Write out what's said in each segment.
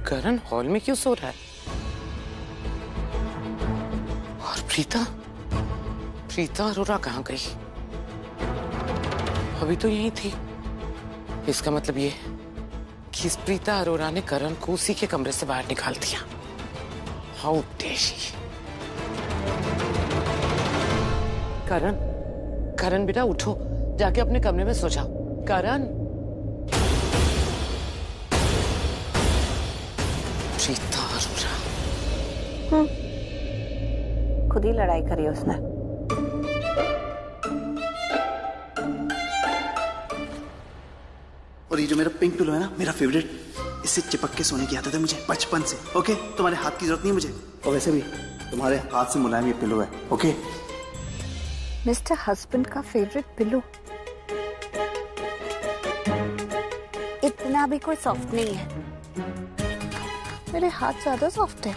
करण hall में क्यों सो रहा है? और प्रीता अरोरा कहाँ गई? अभी तो यहीं थी। इसका मतलब ये कि इस प्रीता अरोरा ने करण को उसी के कमरे से बाहर निकाल दिया। How dare she. करण बेटा उठो, जाके अपने कमरे में सो जाओ। करण, प्रीता अरोरा खुद ही लड़ाई करी उसने। और ये जो मेरा पिंक पिलो है ना, मेरा फेवरेट, इससे चिपक के सोने की आदत है मुझे बचपन से। ओके, तुम्हारे हाथ की जरूरत नहीं है मुझे, और वैसे भी तुम्हारे हाथ से मुलायम ये पिलो है। ओके मिस्टर हस्बैंड का फेवरेट पिलो इतना भी कोई सॉफ्ट नहीं है। मेरे हाथ ज्यादा सॉफ्ट है।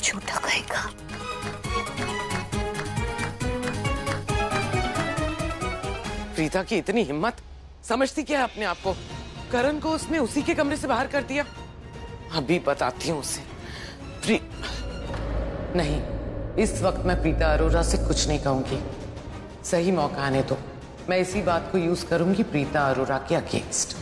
छोटा कहेगा। प्रीता की इतनी हिम्मत, समझती क्या है अपने आप को? करण को उसने उसी के कमरे से बाहर कर दिया। अभी बताती हूँ उसे। नहीं, इस वक्त मैं प्रीता अरोरा से कुछ नहीं कहूंगी। सही मौका आने दो, मैं इसी बात को यूज करूंगी प्रीता अरोरा के अगेंस्ट।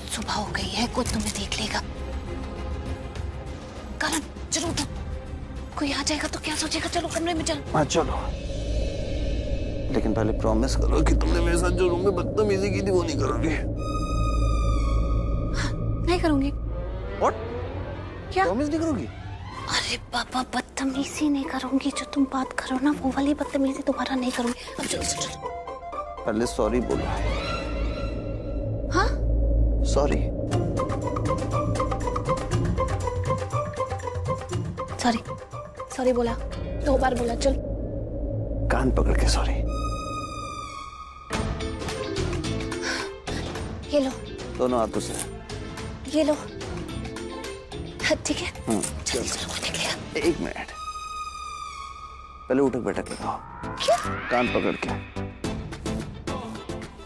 सुबह हो गई है, कोई तुम्हें देख लेगा। करण चलो उठो, कोई आ जाएगा तो क्या सोचेगा। चलो कमरे में चलो। हाँ चलो, लेकिन पहले प्रॉमिस करो कि तुमने मेरे साथ जो रूम में बदतमीजी की थी वो नहीं करोगी। हाँ, नहीं करूंगी। What? क्या प्रॉमिस नहीं करोगी? अरे पापा, बदतमीजी नहीं करूंगी। जो तुम बात करो ना, वो वाली बदतमीजी तुम्हारा नहीं करूंगी। अब चलो। पहले सॉरी बोलो। हाँ सॉरी। सॉरी बोला, 2 बार बोला। चल कान पकड़ के सॉरी। ये लो। दोनों हाथों से। ये लो। ठीक है, जल्दी चलो, कुछ निकलेगा। 1 मिनट, पहले उठक बैठक लगाओ। क्या? कान पकड़ के।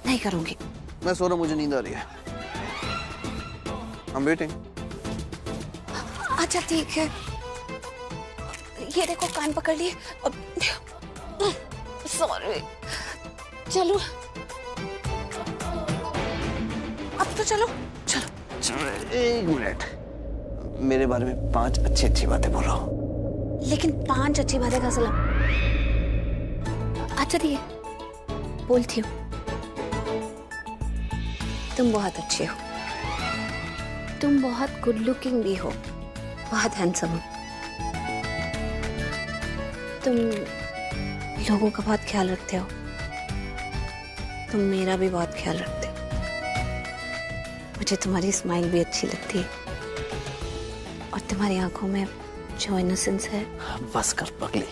नहीं करूंगी। मैं सो रहा, मुझे नींद आ रही है। I'm waiting। अच्छा ठीक है, ये देखो कान पकड़ लिए। सॉरी। चलो अब तो चलो। चलो 1 मिनट, मेरे बारे में 5 अच्छी बातें बोलो। लेकिन 5 अच्छी बातें का सलाम। अच्छा दिए बोलती हूँ, तुम बहुत अच्छे हो, तुम बहुत गुड लुकिंग भी हो, बहुत हैंडसम हो, तुम लोगों का बहुत ख्याल रखते हो, तुम मेरा भी बहुत ख्याल रखते हो। मुझे तुम्हारी स्माइल भी अच्छी लगती है, और तुम्हारी आंखों में जो इनोसेंस है। बस कर पगली,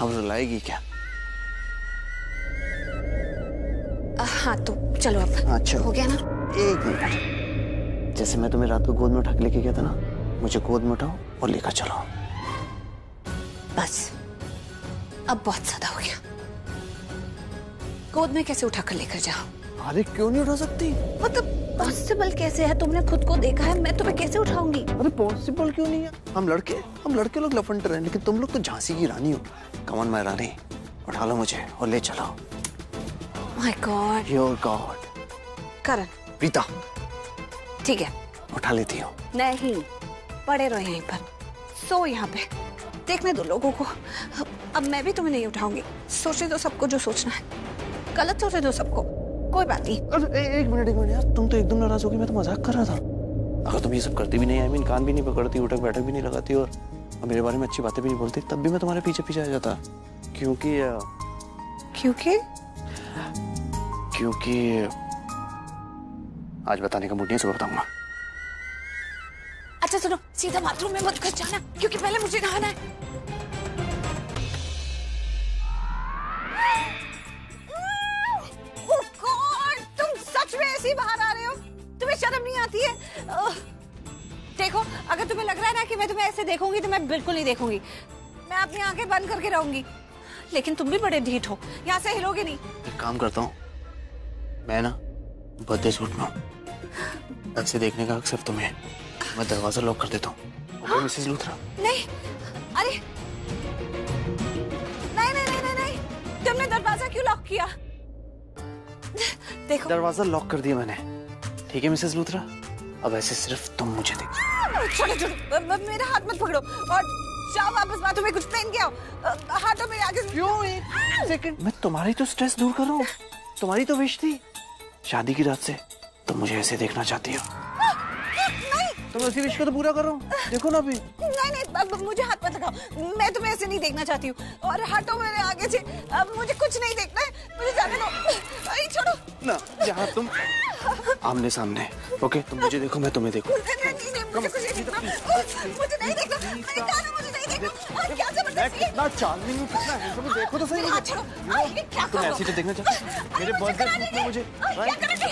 अब रुलाएगी क्या? हाँ तो चलो अब। अच्छा हो गया ना? 1 मिनट, जैसे मैं तुम्हें रात को गोद में उठा के लेके गया था ना, मुझे गोद में उठाओ और लेकर चलो। बस अब बहुत ज्यादा हो गया। गोद में कैसे उठा कर लेकर जाओ? अरे क्यों नहीं उठा सकती? मतलब पॉसिबल कैसे है? तुमने खुद को देखा है, मैं तुम्हें कैसे उठाऊंगी? अरे पॉसिबल क्यों नहीं है? हम लड़के लोग लफंडर हैं, लेकिन तुम लोग तो झांसी की रानी हो। कम ऑन माय रानी, उठा लो मुझे और ले चलो। My god, your god. Karan, Preeta, ठीक है उठा लेती हो? नहीं, पड़े रहो यहीं पर, सो यहाँ पे, देखने दो लोगों को। अब मैं भी तुम्हें नहीं उठाऊंगी। सोचने दो सबको जो सोचना है, गलत सोचने दो सबको, कोई बात नहीं। अरे एक मिनट यार, तुम तो एकदम नाराज हो गई। मैं तो मजाक कर रहा था। अगर तुम ये सब करती भी नहीं, आई मीन कान भी नहीं पकड़ती, उठक बैठक भी नहीं लगाती, और मेरे बारे में अच्छी बातें भी नहीं बोलती, तब भी मैं तुम्हारे पीछे पीछे आ जाता। क्योंकि आज बताने का मूड नहीं, सुबह बताऊंगा। अच्छा सुनो, सीधा बाथरूम में मत घुस जाना, क्योंकि पहले मुझे नहाना है। तुम सच में ऐसे ही बाहर आ रहे हो? ना कि मैं तुम्हें ऐसे देखूंगी तो मैं बिल्कुल नहीं देखूंगी। मैं अपनी आंखें बंद करके रहूंगी। लेकिन तुम भी बड़े ढीठ हो, यहाँ से हिलोगे नहीं। एक काम करता हूँ, मैं ना बर्थडे सूट में हूँ, अच्छे देखने का हक सिर्फ तुम्हें। मैं दरवाजा लॉक कर देता हूँ। Okay Mrs Luthra? नहीं, अरे नहीं नहीं नहीं नहीं नहीं, तुमने दरवाजा क्यों लॉक किया? देखो दरवाजा लॉक कर दिया मैंने, ठीक है मिसेस लूथरा? अब ऐसे सिर्फ तुम मुझे देखो। छोड़ो छोड़ो, मेरा हाथ मत पकड़ो और जाओ वापस बाथरूम में कुछ पहन के आओ। हाथों मेरे आगे से। क्यों? एक सेकंड, मैं तुम्हारी तो स्ट्रेस दूर कर रहा हूँ। तुम्हारी तो विश थी शादी की रात से तुम मुझे ऐसे देखना चाहती हो। तुम ऐसी विश को तो पूरा करो, देखो ना अभी। नहीं नहीं, मुझे हाथ मत लगाओ, मैं तुम्हें ऐसे नहीं देखना चाहती हूँ। और हटो मेरे आगे से, अब मुझे कुछ नहीं देखना है, मुझे जाने दो। अरे छोड़ो ना, यहाँ तुम आमने सामने। ओके, तुम मुझे देखो, मैं तुम्हें देखूं। नहीं, मुझे कुछ नहीं देखना, मुझे नहीं देखना, मैंने कहा ना मुझे नहीं देखना। क्या जबरदस्ती है? कितना चार्मिंग हूँ, कितना हैंडसम हूँ, देखो तो सही मुझे। छोड़ो, ये क्या तुम ऐसी तो देखना चाहती हो मेरे बर्थडे सूट में मुझे? क्या करोगे?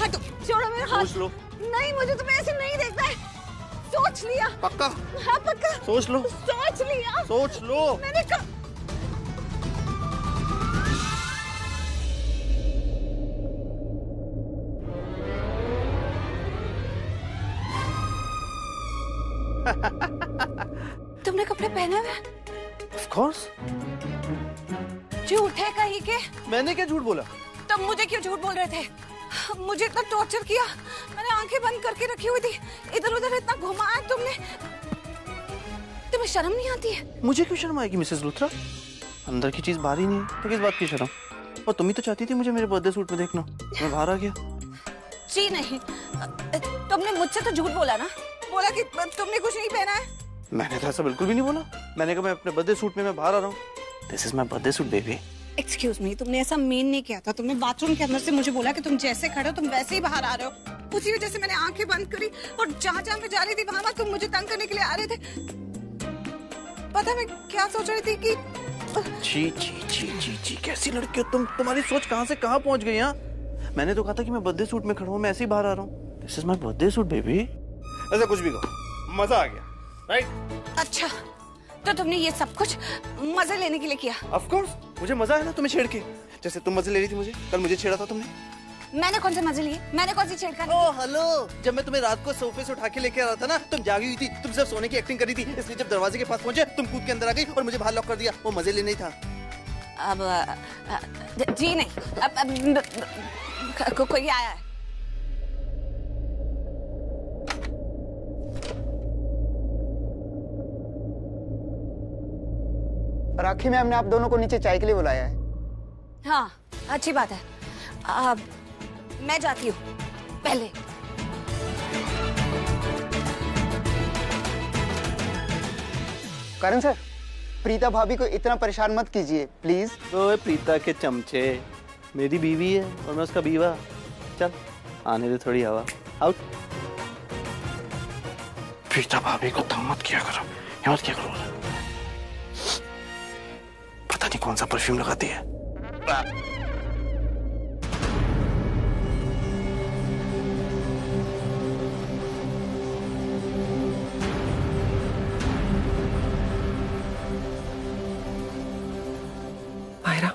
हटो, छोड़ो मेरा हाथ। सोच लो। नहीं, मुझे तुम्हें ऐसे नहीं देखना है। सोच लिया। पक्का? हाँ पक्का। सोच लो। सोच लिया। सोच लो। मैंने कहा। तुमने कपड़े पहने हुए? Of course। झूठ है कहीं के? मैंने क्या झूठ बोला? तुम मुझे क्यों झूठ बोल रहे थे? मुझे इतना टॉर्चर किया, मैंने आंखें बंद करके रखी हुई थी, इधर उधर इतना घुमाया तुमने। तुम्हें शर्म नहीं आती है? मुझे क्यों शर्म आएगी मिसेस लूथरा? अंदर की चीज बाहर ही नहीं है तो किस बात की शर्म? और तुम ही तो चाहती थी मुझे मेरे बर्थडे सूट में देखना, मैं बाहर आ गया। जी नहीं, तुमने मुझसे तो झूठ बोला ना, बोला कि तुमने कुछ नहीं पहना है। मैंने तो ऐसा बिल्कुल भी नहीं बोला। मैंने कहा मैं अपने बर्थडे सूट में मैं बाहर आ रहा हूँ। This is my birthday suit baby. Excuse me, तुमने ऐसा मीन नहीं किया था। तुमने बाथरूम के अंदर से मुझे बोला कि तुम जैसे खड़े हो तुम वैसे ही बाहर आ रहे हो। उसी वजह से मैंने आंखें बंद करी और जहाँ जहाँ मैं जा रही थी वहां तुम मुझे तंग करने के लिए आ रहे थे। पता मैं क्या सोच रही थी कि जी जी जी जी जी, कैसी लड़की हो तुम? तुम्हारी सोच कहाँ से कहाँ पहुँच गई? यहाँ मैंने तो कहा था कि मैं बर्थडे सूट में खड़ा हूँ, मैं ऐसे ही बाहर आ रहा हूँ। This is my birthday suit baby. ऐसा कुछ भी कहो, मजा आ गया, राइट? अच्छा, तो तुमने ये सब कुछ मजे लेने के लिए किया? ऑफ कोर्स, मुझे मजा है ना तुम्हें छेड़ के, जैसे तुम मजे ले रही थी मुझे। कल मुझे छेड़ा था तुमने। मैंने कौन से मजे लिए? मैंने कौन सी छेड़खानी? ओह हेलो, जब मैं तुम्हें रात को सोफे से उठा के लेके आ रहा था ना, तुम जागी हुई थी, तुम सिर्फ सोने की एक्टिंग कर रही थी, इसलिए जब दरवाजे के पास पहुंचे तुम कूद के अंदर आ गई और मुझे बाहर लॉक कर दिया। वो मजे लेने ही था। अब जी नहीं, अब कोई आया है। राखी मैम ने आप दोनों को नीचे चाय के लिए बुलाया है। हाँ, अच्छी बात है। अब मैं जाती हूँ पहले। करण सर, प्रीता भाभी को इतना परेशान मत कीजिए प्लीज। तो प्रीता के चमचे, मेरी बीवी है और मैं उसका बीवा। चल आने दे थोड़ी हवा। आउट। प्रीता भाभी को तंग मत किया करो, ये मत किया करो। पता नहीं कौन सा परफ्यूम लगाती है। मायरा,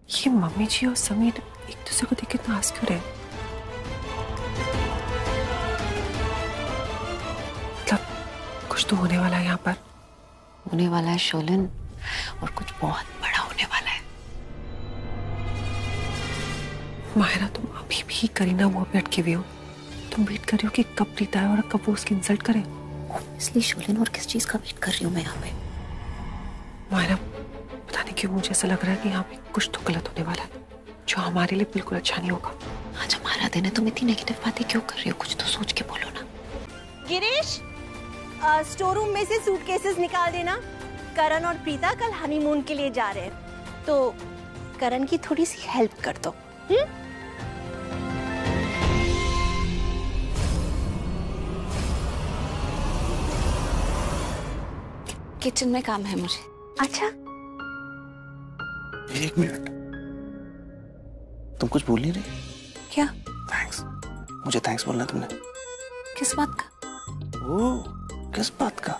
ये मम्मी जी और समीर एक दूसरे को देख के इतना हंस क्यों रहे? मतलब कुछ तो होने वाला है यहाँ पर। होने वाला है शोलन, और कुछ बहुत बड़ा होने वाला है। मायरा, तुम अभी भी करीना मुंह पे अटके हुए हो। तुम वेट कर रही हो कि कब प्रीता है और कब वो उसकी इंसल्ट करे। इसलिए शोलन, और किस चीज का वेट कर रही हूँ मैं यहाँ पे? मायरा, पता नहीं क्यों मुझे ऐसा लग रहा है कि यहाँ पे कुछ तो गलत होने वाला है, जो हमारे लिए बिल्कुल अच्छा नहीं होगा। आज हमारा दिन है, तुम इतनी नेगेटिव बातें क्यों कर रही हो? कुछ तो सोच के बोलो ना। गिरीश, स्टोर रूम में से सूटकेसेस निकाल देना। करण और प्रीता कल हनीमून के लिए जा रहे हैं, तो करण की थोड़ी सी हेल्प कर दो। किचन में काम है मुझे। अच्छा, एक मिनट, तुम कुछ बोल नहीं रही? क्या? थैंक्स। मुझे थैंक्स बोलना तुमने। किस बात का? ओह, किस बात का?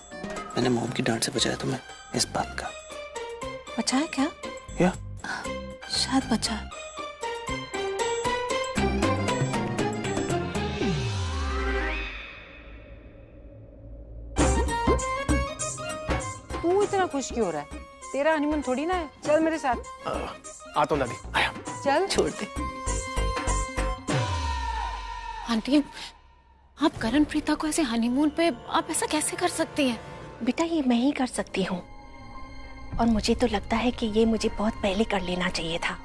मैंने मॉम की डांट से बचाया तुम्हें, इस बात का। बचाया क्या? क्या? शायद बचा। तू इतना खुश क्यों हो रहा है? तेरा हनीमून थोड़ी ना है। चल मेरे साथ। आता हूँ दादी, आया। चल। छोड़ दे। आंटी, आप करण प्रीता को ऐसे हनीमून पे आप ऐसा कैसे कर सकती हैं? बेटा, ये मैं ही कर सकती हूँ, और मुझे तो लगता है कि ये मुझे बहुत पहले कर लेना चाहिए था,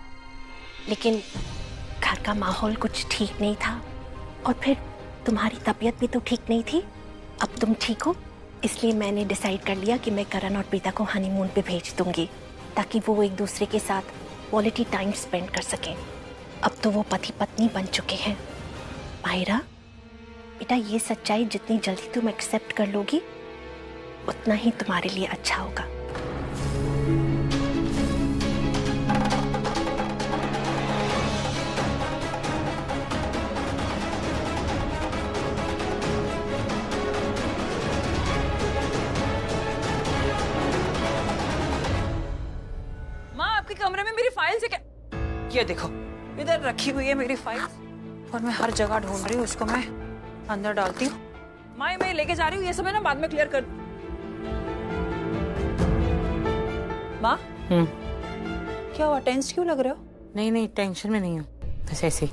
लेकिन घर का माहौल कुछ ठीक नहीं था, और फिर तुम्हारी तबीयत भी तो ठीक नहीं थी। अब तुम ठीक हो, इसलिए मैंने डिसाइड कर लिया कि मैं करण और प्रीता को हनीमून पे भेज दूंगी, ताकि वो एक दूसरे के साथ क्वालिटी टाइम स्पेंड कर सकें। अब तो वो पति पत्नी बन चुके हैं। मायरा बेटा, ये सच्चाई जितनी जल्दी तुम एक्सेप्ट कर लोगी, उतना ही तुम्हारे लिए अच्छा होगा। माँ, आपके कमरे में मेरी फाइल से क्या? ये देखो, इधर रखी हुई है मेरी फाइल, और मैं हर जगह ढूंढ रही हूँ उसको। मैं अंदर डालती हूँ। माँ, मैं लेके जा रही हूँ, ये सब है ना, बाद में क्लियर कर। माँ, क्या हुआ? टेंस क्यों लग रहे हो? नहीं नहीं, टेंशन में नहीं हूँ, बस ऐसे ही।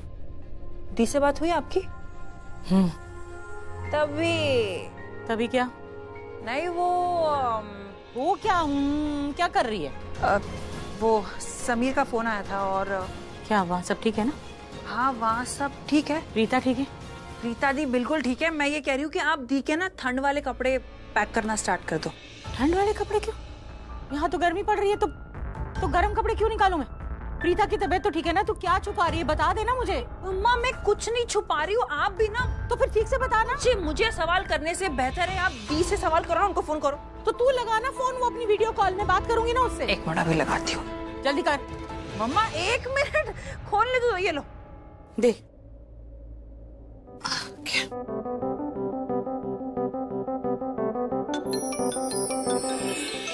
दी से बात हुई आपकी? तभी क्या? नहीं, वो क्या कर रही है? वो समीर का फोन आया था, और क्या वहाँ सब ठीक है ना? हाँ, वहाँ सब ठीक है। प्रीता ठीक है? प्रीता दी बिल्कुल ठीक है। मैं ये कह रही हूँ कि आप दी के ना ठंड वाले कपड़े पैक करना स्टार्ट कर दो। ठंड वाले कपड़े क्यों? यहाँ तो गर्मी पड़ रही है, तो गर्म कपड़े क्यों निकालूं मैं? प्रीता की तबीयत तो ठीक है ना? तू क्या छुपा रही है, बता देना मुझे। अम्मा, मैं कुछ नहीं छुपा रही हूँ। आप भी ना, तो फिर ठीक से बताना। जी, मुझे सवाल करने से बेहतर है आप दी से सवाल करो, उनको फोन करो। तो तू लगाना फोन, वो अपनी वीडियो कॉल में बात करूंगी ना उससे। एक मिनट, अभी लगाती हूँ। जल्दी कर। मम्मा, एक मिनट, खोल ले दो। ये लो, दे।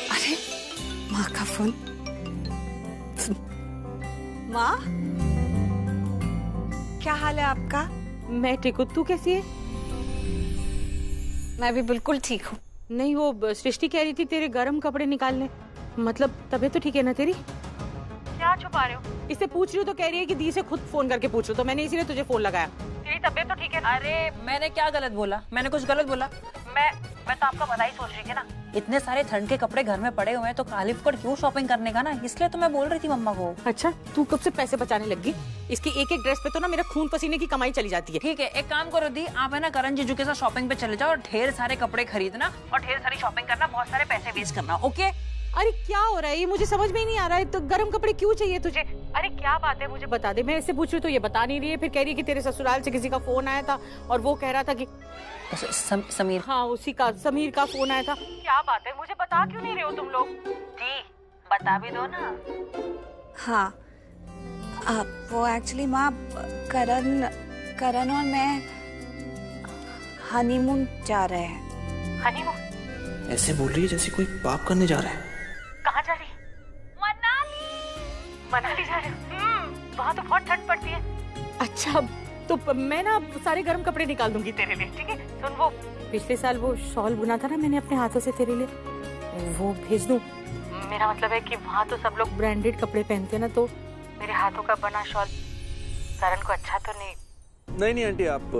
अरे, माँ का फोन। माँ, क्या हाल है आपका? मैं ठीक हूँ, तू कैसी है? मैं भी बिल्कुल ठीक हूँ। नहीं, वो सृष्टि कह रही थी तेरे गर्म कपड़े निकालने। मतलब तबीयत तो ठीक है ना तेरी? क्या छुपा रहे हो? इससे पूछ रही हूँ तो कह रही है कि दी से खुद फोन करके पूछ लो, तो मैंने इसीलिए तुझे फोन लगाया। तेरी तबीयत तो ठीक है? अरे मैंने क्या गलत बोला? मैंने कुछ गलत बोला? मैं तो आपका भला ही सोच रही थी ना। इतने सारे ठंड के कपड़े घर में पड़े हुए हैं, तो कालिफ को क्यों शॉपिंग करने का ना, इसलिए तो मैं बोल रही थी मम्मा को। अच्छा, तू कब से पैसे बचाने लगी? इसकी एक एक ड्रेस पे तो ना मेरा खून पसीने की कमाई चली जाती है। ठीक है, एक काम करो दी, आप है ना करण जीजू के साथ शॉपिंग पे चले जाओ, और ढेर सारे कपड़े खरीदना और ढेर सारी शॉपिंग करना, बहुत सारे पैसे वेस्ट करना। ओके? अरे क्या हो रहा है ये, मुझे समझ में ही नहीं आ रहा है। तो गर्म कपड़े क्यों चाहिए तुझे? अरे क्या बात है, मुझे बता दे। मैं इससे पूछ रही हूँ तो ये बता नहीं रही है, फिर कह रही है कि तेरे ससुराल से किसी का फोन आया था और वो कह रहा था कि समीर। हाँ, उसी का, समीर का फोन आया था। क्या बात है, मुझे बता क्यों नहीं रहे हो तुम लोग? जी, बता भी दो ना। हाँ, वो एक्चुअली माँ, करण और मैं हनीमून जा रहे हैं। हनीमून? ऐसे बोल रही है जैसे कोई पाप करने जा रहा है। कहाँ जा रही? मनाली जा रही हूँ। वहाँ तो बहुत ठंड पड़ती है। अच्छा, तो मैं ना सारे गर्म कपड़े निकाल दूंगी तेरे लिए, ठीक है? सुन, वो पिछले साल वो शॉल बुना था ना मैंने अपने हाथों से तेरे लिए, वो भेज दूं? मेरा मतलब है कि वहाँ तो सब लोग ब्रांडेड कपड़े पहनते हैं ना, तो मेरे हाथों का बना शॉल करण को अच्छा तो नहीं? नहीं आंटी, आप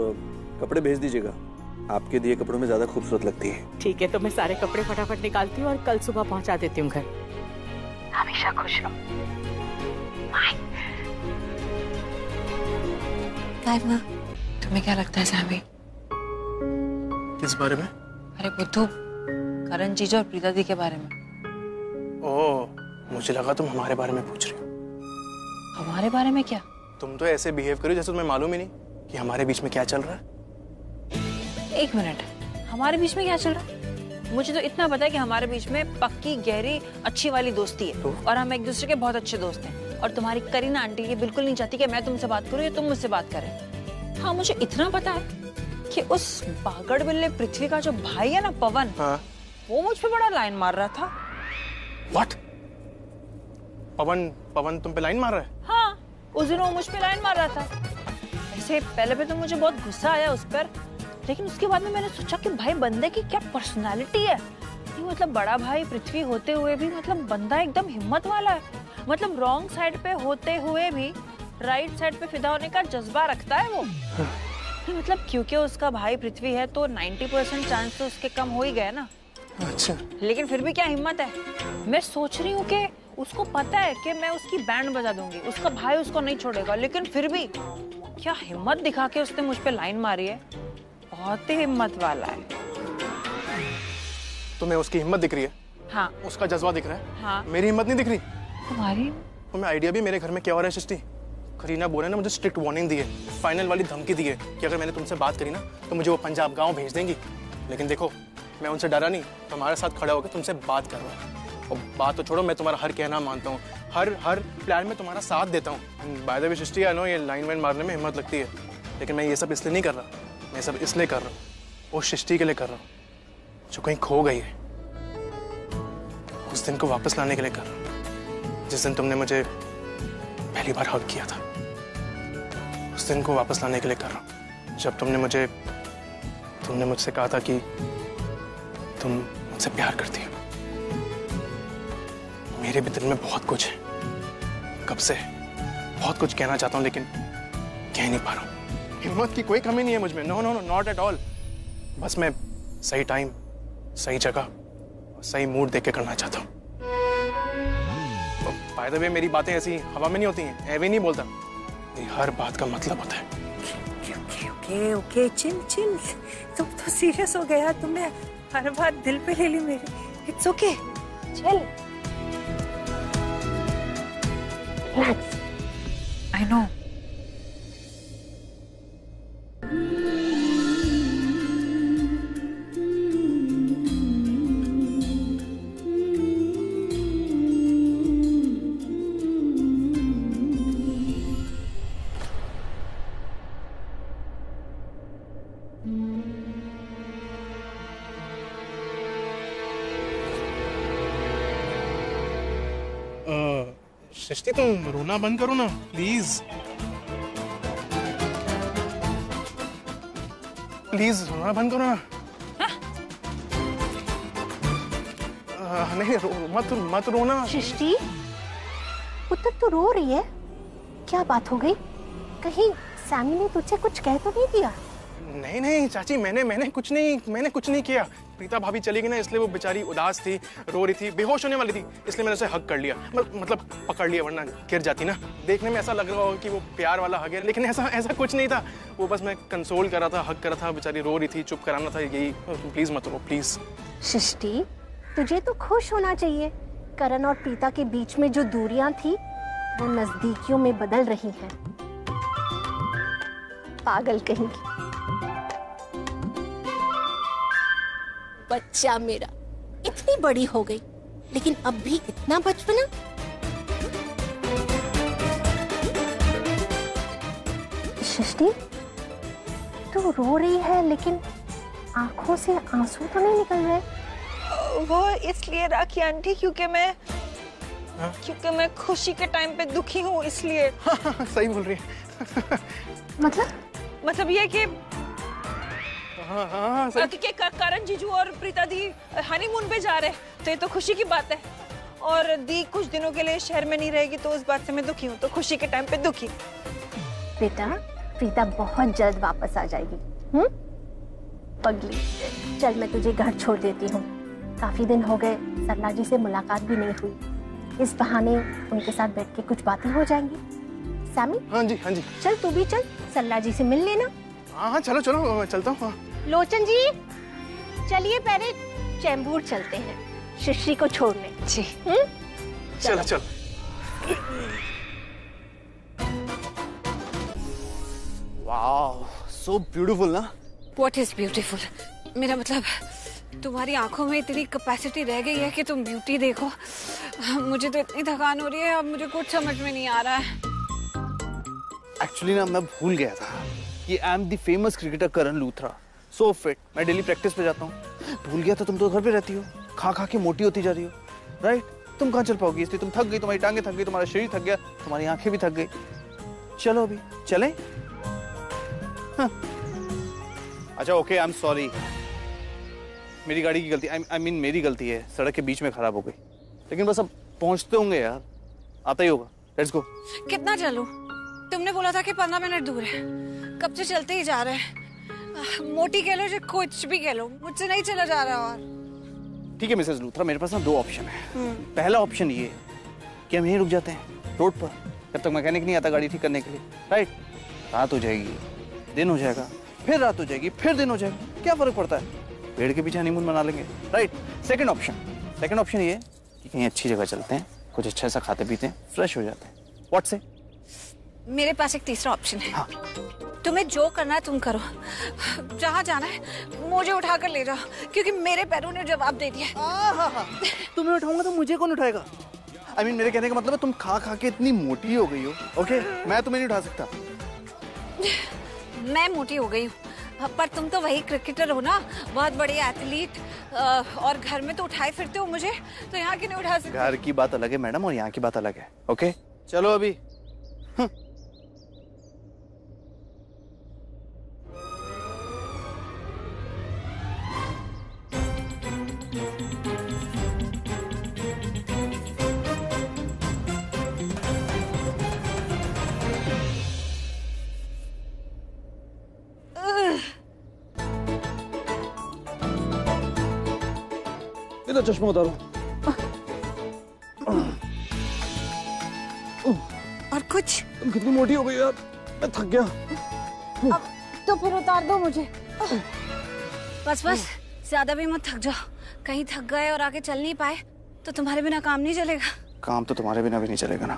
कपड़े भेज दीजिएगा, आपके दिए कपड़ों में ज्यादा खूबसूरत लगती है। ठीक है, तो मैं सारे कपड़े फटाफट निकालती हूँ और कल सुबह पहुँचा देती हूँ घर। हमेशा खुश रहो। तुम्हें क्या लगता है सैमी? किस बारे में? अरे बुद्धू, करण जीजू और प्रीता दी के बारे में। ओह, मुझे लगा तुम हमारे बारे में पूछ रही हो। हमारे बारे में क्या? तुम तो ऐसे बिहेव करो जैसे तुम्हें मालूम ही नहीं कि हमारे बीच में क्या चल रहा है। एक मिनट, हमारे बीच में क्या चल रहा है? मुझे तो इतना पता है कि हमारे बीच में पक्की, गहरी, अच्छी वाली दोस्ती है, और हम एक दूसरे के बहुत अच्छे दोस्त हैं। और तुम्हारी करीना आंटी ये बिल्कुल नहीं चाहती कि मैं तुमसे बात करूं या तुम मुझसे बात करें। हाँ, मुझे इतना पता है कि उस बागड़ बिल्ले पृथ्वी का जो भाई है ना पवन, हाँ? वो मुझ पे बड़ा लाइन मार रहा था। What? पवन तुम पे लाइन मार रहा है? हाँ, उस दिन वो मुझ पे लाइन मार रहा था। ऐसे पहले तो मुझे बहुत गुस्सा आया उस पर, लेकिन उसके बाद में मैंने सोचा कि भाई बंदे की क्या पर्सनालिटी है। मतलब बड़ा भाई पृथ्वी होते हुए भी मतलब बंदा एकदम हिम्मत वाला है। मतलब रॉन्ग साइड पे होते हुए भी राइट साइड पे फिदा होने का जज्बा रखता है वो। मतलब क्योंकि उसका भाई पृथ्वी है तो 90% चांस तो उसके कम हो ही गए ना। अच्छा। लेकिन फिर भी क्या हिम्मत है। मैं सोच रही हूँ कि उसको पता है कि मैं उसकी बैंड बजा दूंगी, उसका भाई उसको नहीं छोड़ेगा, लेकिन फिर भी क्या हिम्मत दिखा के उसने मुझ पे लाइन मारी है। बहुत ही हिम्मत वाला है। तुम्हें उसकी हिम्मत दिख रही है? हाँ। उसका जज्बा दिख रहा है? हाँ। मेरी हिम्मत नहीं दिख रही? तुम्हारी? तुम्हें आइडिया भी मेरे घर में क्या हो रहा है सृष्टि? करीना बोले ना मुझे स्ट्रिक्ट वार्निंग दी है, फाइनल वाली धमकी दी है कि अगर मैंने तुमसे बात करी ना तो मुझे वो पंजाब गांव भेज देंगी। लेकिन देखो मैं उनसे डरा नहीं, तुम्हारे साथ खड़ा होकर तुमसे बात कर रहा हूँ। और बात तो छोड़ो, मैं तुम्हारा हर कहना मानता हूँ, हर प्लान में तुम्हारा साथ देता हूँ। By the way Srishti, I know ये लाइन वाइन मारने में हिम्मत लगती है, लेकिन मैं ये सब इसलिए नहीं कर रहा। मैं सब इसलिए कर रहा हूँ, वो सृष्टि के लिए कर रहा हूँ जो कहीं खो गई है। उस दिन को वापस लाने के लिए कर रहा हूँ जिस दिन तुमने मुझे पहली बार हग किया था। उस दिन को वापस लाने के लिए कर रहा हूँ जब तुमने मुझसे कहा था कि तुम मुझसे प्यार करती हो। मेरे भी दिल में बहुत कुछ है, कब से बहुत कुछ कहना चाहता हूँ लेकिन कह नहीं पा रहा हूँ। हिम्मत की कोई कमी नहीं है मुझ में, no no no, not at all. बस मैं सही टाइम, सही जगह, सही मूड देख के करना चाहता हूँ। बाय द वे मेरी बातें ऐसी हवा में नहीं होती हैं, ऐवे नहीं बोलता। मेरी हर बात का मतलब होता है। Okay okay, chill chill. तुम तो सीरियस हो गया, तुमने हर बात दिल पे ले ली मेरी। It's okay, chill. I know. Srishti तुम रोना बंद करो ना प्लीज, प्लीज रोना बंद करो ना। नहीं मत रोना। सृष्टि, पुत्र तू रो रही है, क्या बात हो गई? कहीं सैमी ने तुझसे कुछ कह तो नहीं दिया? नहीं चाची, मैंने कुछ नहीं किया। प्रीता भाभी चली गई ना, इसलिए वो बेचारी उदास थी, रो रही थी, बेहोश होने वाली थी, इसलिए मैंने उसे हग कर लिया। मतलब पकड़ लिया, वरना गिर जाती ना। देखने में ऐसा लग रहा होगा कि वो प्यार वाला हग है, लेकिन ऐसा कुछ नहीं था। वो बस मैं कंसोल कर रहा था, हग कर रहा था। बेचारी रो रही थी, चुप कराना था, यही। प्लीज मत रो प्लीज। सृष्टि, तुझे तो खुश होना चाहिए। करण और प्रीता के बीच में जो दूरियां थी वो नजदीकियों में बदल रही हैं। पागल कहेंगी। बच्चा मेरा, इतनी बड़ी हो गई लेकिन अब भी इतना बचपना। सृष्टि, तू रो रही है लेकिन आंखों से आंसू तो नहीं निकल रहे। वो इसलिए राखी आंटी क्योंकि मैं खुशी के टाइम पे दुखी हूँ, इसलिए। सही बोल रही है। मतलब ये कि कि करण जीजू और प्रीता दी हनीमून पे जा रहे, तो ये तो खुशी की बात है। और दी कुछ दिनों के लिए शहर में नहीं रहेगी, तो उस बात से मैं दुखी हूँ, तो खुशी के टाइम पे दुखी। बेटा, प्रीता बहुत जल्द वापस आ जाएगी। पगली, चल मैं तुझे घर छोड़ देती हूँ। काफी दिन हो गए सरला जी से मुलाकात भी नहीं हुई। इस बहाने उनके साथ बैठ के कुछ बातें हो जाएंगी। सैमी? हाँ जी। चल तू भी चल, सरला जी से मिल लेना। हाँ चलो मैं चलता हूँ। लोचन जी, चलिए पहले चैम्बूर चलते हैं सृष्टि को छोड़ने। जी। चलो। वाओ, सो ब्यूटीफुल ना। What is beautiful? मेरा मतलब तुम्हारी आंखों में इतनी कैपेसिटी रह गई है कि तुम ब्यूटी देखो। मुझे तो इतनी थकान हो रही है, अब मुझे कुछ समझ में नहीं आ रहा है। एक्चुअली ना मैं भूल गया था कि I am the famous cricketer Karan Luthra, so fit. मैं डेली प्रैक्टिस पे जाता हूँ। भूल गया था, तुम तो घर पे रहती हो, खा खा के मोटी होती जा रही हो, राइट? तुम कहाँ चल पाओगी, इसलिए तुम थक गई, तुम्हारी टांगे थक गई, तुम्हारा शरीर थक गया, तुम्हारी आंखें भी थक गई। चलो अभी चलें? हाँ। अच्छा ओके, आई एम सॉरी, मेरी गाड़ी की गलती, आई मीन मेरी गलती है, सड़क के बीच में खराब हो गई। लेकिन बस अब पहुंचते होंगे यार, आता ही होगा। Let's go. कितना चलूं? तुमने बोला था कि 15 मिनट दूर है, कब से चलते ही जा रहे हैं। मोटी कह लो या कुछ भी कह लो, मुझसे नहीं चला जा रहा। और ठीक है मिसेस लूथरा, मेरे पास ना दो ऑप्शन है। पहला ऑप्शन ये कि हम यहीं रुक जाते हैं रोड पर, जब तक मैकेनिक नहीं आता गाड़ी ठीक करने के लिए, राइट? रात हो जाएगी, दिन हो जाएगा, फिर रात हो जाएगी, फिर दिन हो जाएगा, क्या फर्क पड़ता है? पेड़ के पीछे हनीमून मना लेंगे, राइट? सेकंड ऑप्शन ये कि कहीं अच्छी जगह चलते हैं, कुछ अच्छा सा खाते पीते हैं, फ्रेश हो जाते हैं। व्हाट से? मेरे पास एक तीसरा ऑप्शन है। हाँ। तुम्हें जो करना है तुम करो, जहाँ जाना है मुझे उठाकर ले जाओ, क्योंकि मेरे पैरों ने जवाब दे दिया। तुम्हें उठाऊंगा तो मुझे कौन उठाएगा? आई मीन मेरे कहने का मतलब है तुम खा खा के इतनी मोटी हो गई हो, ओके? मैं तुम्हें नहीं उठा सकता। मैं मोटी हो गई हूँ, पर तुम तो वही क्रिकेटर हो ना, बहुत बड़े एथलीट, और घर में तो उठाए फिरते हो मुझे, तो यहाँ क्यों नहीं उठा सकते? घर की बात अलग है मैडम, और यहाँ की बात अलग है, ओके? चलो अभी। इधर चश्मा उतारो। और कुछ? तुम कितनी मोटी हो गई यार, मैं थक गया। अब तो फिर उतार दो मुझे। बस ज्यादा भी मत थक जाओ, कहीं थक गए और आगे चल नहीं पाए तो तुम्हारे बिना काम नहीं चलेगा। काम तो तुम्हारे बिना भी नहीं चलेगा ना।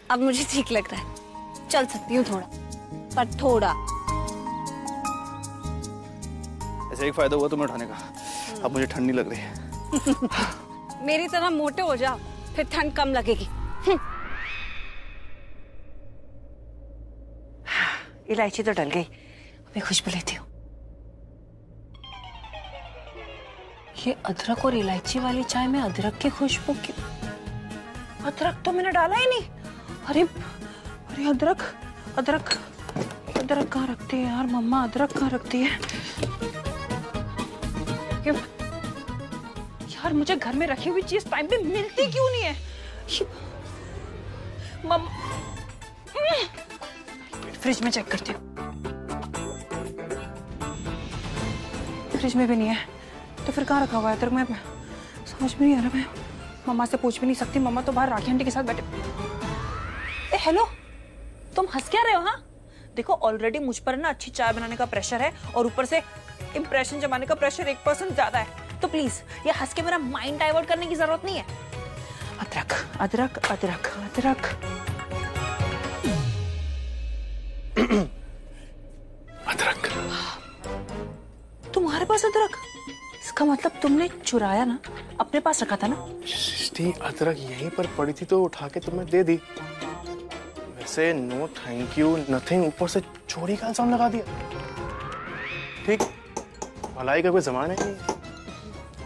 अब मुझे ठीक लग रहा है, चल सकती हूँ थोड़ा, पर थोड़ा। ऐसे एक फायदा हुआ तुम्हें उठाने का, अब मुझे ठंड नहीं लग रही है। मेरी तरह मोटे हो जाओ, फिर ठंड कम लगेगी। इलायची तो डल गई, अभी खुशबू लेती हूँ। ये अदरक और इलायची वाली चाय में अदरक की खुशबू क्यों? अदरक तो मैंने डाला ही नहीं। अरे अरे अदरक अदरक अदरक कहाँ रखती है यार मम्मा? अदरक कहाँ रखती है यार? मुझे घर में रखी हुई चीज टाइम पे मिलती क्यों नहीं है? फ्रिज में चेक करती हूँ, फ्रिज में भी नहीं है, तो फिर कहाँ रखा हुआ है अदरक? मैं समझ में नहीं आ रहा। मैं मम्मा से पूछ भी नहीं सकती, मम्मा तो बाहर राखी आंटी के साथ बैठे। ए हेलो, तुम हंस क्या रहे हो? हाँ देखो, ऑलरेडी मुझ पर ना अच्छी चाय बनाने का प्रेशर है, और ऊपर से इंप्रेशन जमाने का प्रेशर 1% ज्यादा है, तो प्लीज ये हंस के मेरा माइंड डाइवर्ट करने की जरूरत नहीं है। अदरक अदरक अदरक अदरक अदरक। तुम्हारे पास अदरक? इसका मतलब तुमने चुराया ना, अपने पास रखा था ना? सृष्टि, अदरक यहीं पर पड़ी थी तो उठा के तुम्हें दे दी। वैसे नो थैंक यू नथिंग, ऊपर से चोरी का इल्जाम लगा दिया। ठीक, भलाई का कोई जमाना ही नहीं है।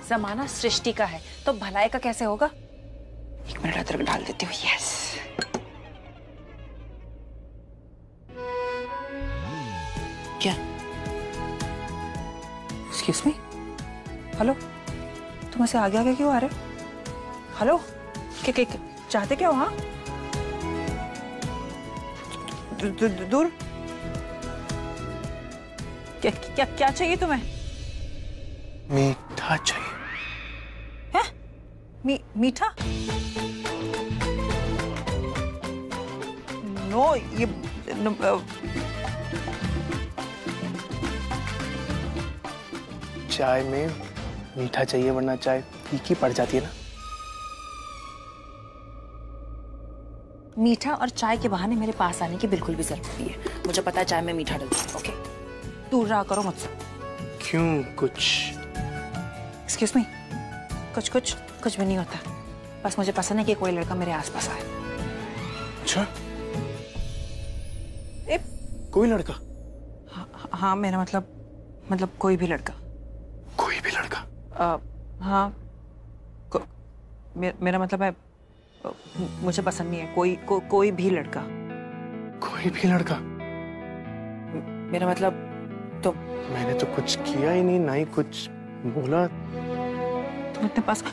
जमाना सृष्टि का है तो भलाई का कैसे होगा? 1 मिनट अदरक डाल देती हूँ। यस, क्या? एक्सक्यूज मी, हेलो, तुम ऐसे आगे आगे क्यों आ रहे हो? हेलो, क्या चाहते क्या हो? हाँ दूर क्या क्या क्या चाहिए तुम्हें? मीठा चाहिए। है? मीठा? नो, ये चाय में मीठा चाहिए, वरना चाय फीकी पड़ जाती है ना। मीठा और चाय के बहाने मेरे पास आने की बिल्कुल भी जरूरत नहीं है। मुझे पता है चाय में मीठा डलता है। ओके, दूर रहा करो मुझसे। क्यों? कुछ एक्सक्यूज मी, कुछ भी नहीं होता। बस मुझे पसंद है कि कोई लड़का मेरे आसपास आए। अच्छा, कोई लड़का? हाँ, मेरा मतलब कोई भी लड़का। कोई भी लड़का? हाँ, मेरा मतलब है मुझे पसंद नहीं है कोई भी लड़का। कोई भी लड़का? मेरा मतलब तो मैंने तो कुछ किया ही नहीं, ना ही कुछ बोला। तुम इतने पास